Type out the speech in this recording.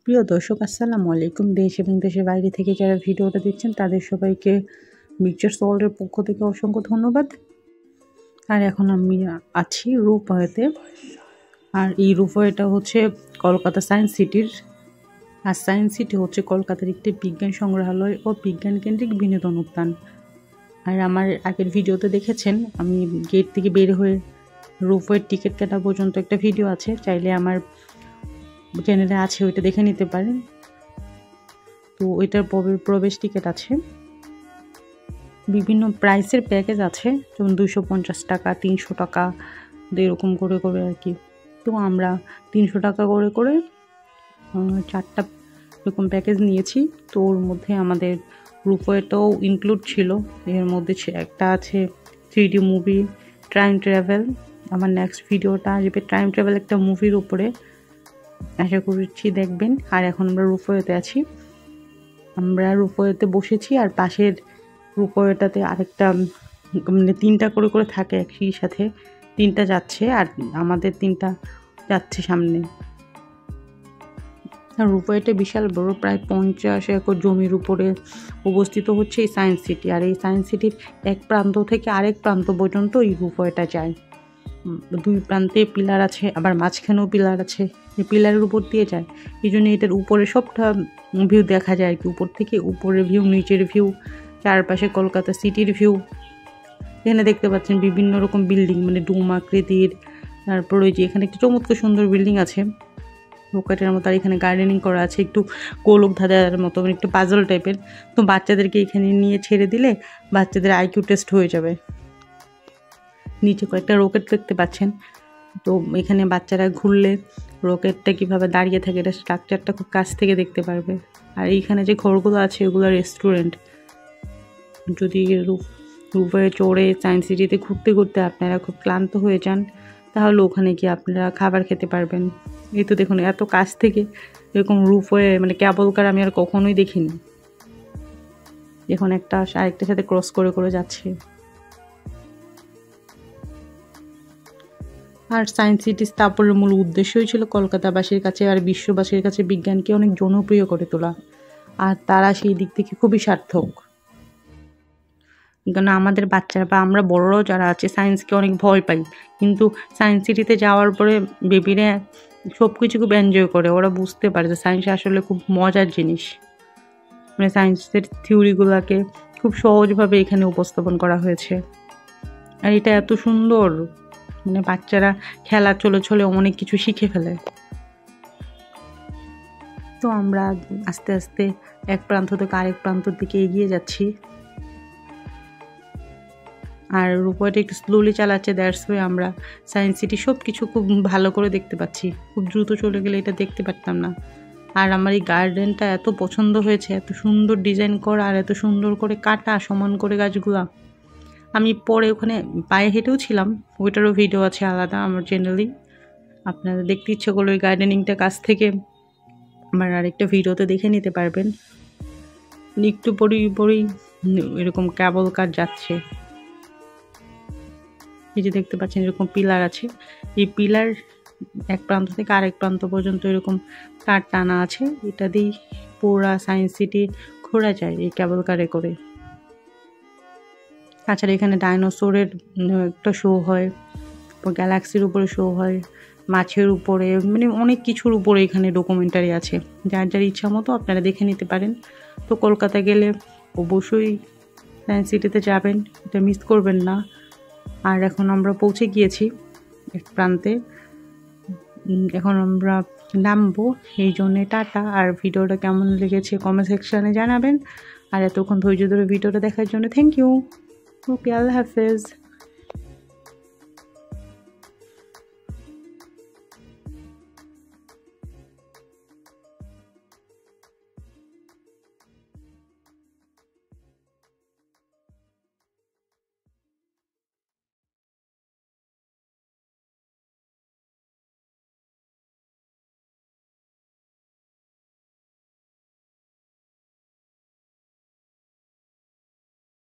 প্রিয় দর্শক, আসসালামু আলাইকুম। দেশ এবং দেশের বাইরে থেকে যারা ভিডিওটা দেখছেন তাদের সবাইকে পিকচার্স ওয়ার্ল্ডের পক্ষ থেকে অসংখ্য ধন্যবাদ। আর এখন আমি আছি রূপওয়েতে। আর এই রূপওয়েটা হচ্ছে কলকাতা সায়েন্স সিটির। আর সায়েন্স সিটি হচ্ছে কলকাতার একটি বিজ্ঞান সংগ্রহালয় ও বিজ্ঞান কেন্দ্রিক বিনোদন উদ্যান। আর আমার আগের ভিডিওতে দেখেছেন আমি গেট থেকে বের হয়ে রূপওয়ের টিকিট কাটা পর্যন্ত একটা ভিডিও আছে, চাইলে আমার চ্যানেলে আছে, ওইটা দেখে নিতে পারেন। তো ওইটার প্রবেশ টিকিট আছে, বিভিন্ন প্রাইসের প্যাকেজ আছে, যেমন 250 টাকা, 300 টাকা, এরকম করে করে আর কি। তো আমরা 300 টাকা করে করে 4টা এরকম প্যাকেজ নিয়েছি। তো ওর মধ্যে আমাদের রূপওয়েটাও ইনক্লুড ছিল। এর মধ্যে একটা আছে 3D মুভি, টাইম ট্রাভেল। আমার নেক্সট ভিডিওটা আসবে টাইম ট্রাভেল একটা মুভির উপরে, আশা করছি দেখবেন। আর এখন আমরা রূপওয়েতে আছি, আমরা রূপওয়েতে বসেছি। আর পাশের রূপওয়েটাতে আরেকটা মানে 3টা করে করে থাকে একই সাথে, 3টা যাচ্ছে আর আমাদের 3টা যাচ্ছে সামনে। আর রূপওয়েটা বিশাল বড়, প্রায় 50 একর জমির উপরে অবস্থিত হচ্ছে এই সায়েন্স সিটি। আর এই সায়েন্স সিটির এক প্রান্ত থেকে আরেক প্রান্ত পর্যন্ত এই রূপওয়েটা যায়। 2 প্রান্তে পিলার আছে, আবার মাঝখানেও পিলার আছে, এই পিলারের উপর দিয়ে যায়। এই জন্য এটার উপরে সবটা ভিউ দেখা যায় আর কি। উপর থেকে উপরের ভিউ, নিচের ভিউ, চারপাশে কলকাতা সিটির ভিউ। এখানে দেখতে পাচ্ছেন বিভিন্ন রকম বিল্ডিং, মানে ডোম আকৃতির। তারপর ওই যে এখানে একটি চমৎকার সুন্দর বিল্ডিং আছে রকেটের মতো। আর এখানে গার্ডেনিং করা আছে, একটু গোলক ধাঁধার মতো, মানে একটু পাজল টাইপের। তো বাচ্চাদেরকে এখানে নিয়ে ছেড়ে দিলে বাচ্চাদের আইকিউ টেস্ট হয়ে যাবে। নিচে কয়েকটা রকেট দেখতে পাচ্ছেন। তো এখানে বাচ্চারা ঘুরলে রকেটটা কীভাবে দাঁড়িয়ে থাকে এটা স্ট্রাকচারটা খুব কাছ থেকে দেখতে পারবে। আর এইখানে যে ঘরগুলো আছে ওগুলো রেস্টুরেন্ট। যদি রূপওয়ে চড়ে সায়েন্স সিটিতে ঘুরতে ঘুরতে আপনারা খুব ক্লান্ত হয়ে যান, তাহলে ওখানে গিয়ে আপনারা খাবার খেতে পারবেন। এই তো দেখুন, এত কাছ থেকে এরকম রূপওয়ে, মানে কেবল কার আমি আর কখনোই দেখিনি। এখন একটা আরেকটার সাথে ক্রস করে করে যাচ্ছে। আর সায়েন্স সিটি স্থাপনের মূল উদ্দেশ্যই ছিল কলকাতাবাসীর কাছে আর বিশ্ববাসীর কাছে বিজ্ঞানকে অনেক জনপ্রিয় করে তোলা। আর তারা সেই দিক থেকে খুবই সার্থক। কারণ আমাদের বাচ্চারা বা আমরা বড়রাও যারা আছে সায়েন্সকে অনেক ভয় পাই, কিন্তু সায়েন্স সিটিতে যাওয়ার পরে বেবিরা সব কিছু খুব এনজয় করে। ওরা বুঝতে পারে যে সায়েন্স আসলে খুব মজার জিনিস। মানে সায়েন্সের থিওরিগুলোকে খুব সহজভাবে এখানে উপস্থাপন করা হয়েছে। আর এটা এত সুন্দর, মানে বাচ্চারা খেলা চলে চলে অনেক কিছু শিখে ফেলে। তো আমরা আস্তে আস্তে এক প্রান্ত থেকে আরেক প্রান্তর দিকে এগিয়ে যাচ্ছি। আর রূপওয়েটা একটু স্লোলি চালাচ্ছে, দ্যাটস ওয়ে আমরা সায়েন্স সিটি সব কিছু খুব ভালো করে দেখতে পাচ্ছি। খুব দ্রুত চলে গেলে এটা দেখতে পারতাম না। আর আমার এই গার্ডেনটা এত পছন্দ হয়েছে, এত সুন্দর ডিজাইন করা আর এত সুন্দর করে কাটা সমান করে গাছগুলা। আমি পরে ওখানে পায়ে হেঁটেও ছিলাম, ওইটারও ভিডিও আছে আলাদা আমার চ্যানেলেই। আপনারা দেখতে ইচ্ছে করলে ওই গার্ডেনিংটা কাছ থেকে আমার আরেকটা ভিডিওতে দেখে নিতে পারবেন। একটু পরেই এরকম কেবল কার যাচ্ছে। এই যে দেখতে পাচ্ছেন এরকম পিলার আছে, এই পিলার এক প্রান্ত থেকে আরেক প্রান্ত পর্যন্ত এরকম কার টানা আছে। এটা দিয়েই পুরা সায়েন্স সিটি ঘোরা যায় এই কেবল কারে করে। তাছাড়া এখানে ডাইনোসরের একটা শো হয়, গ্যালাক্সির উপরে শো হয়, মাছের উপরে, মানে অনেক কিছুর উপরে এখানে ডকুমেন্টারি আছে। যার যার ইচ্ছা মতো আপনারা দেখে নিতে পারেন। তো কলকাতা গেলে অবশ্যই সায়েন্স সিটিতে যাবেন, এটা মিস করবেন না। আর এখন আমরা পৌঁছে গিয়েছি এক প্রান্তে, এখন আমরা নামবো, এই জন্যে টাটা। আর ভিডিওটা কেমন লেগেছে কমেন্ট সেকশানে জানাবেন। আর এতক্ষণ ধৈর্য ধরে ভিডিওটা দেখার জন্য থ্যাংক ইউ। ওকে, আল্লাহ হাফেজ।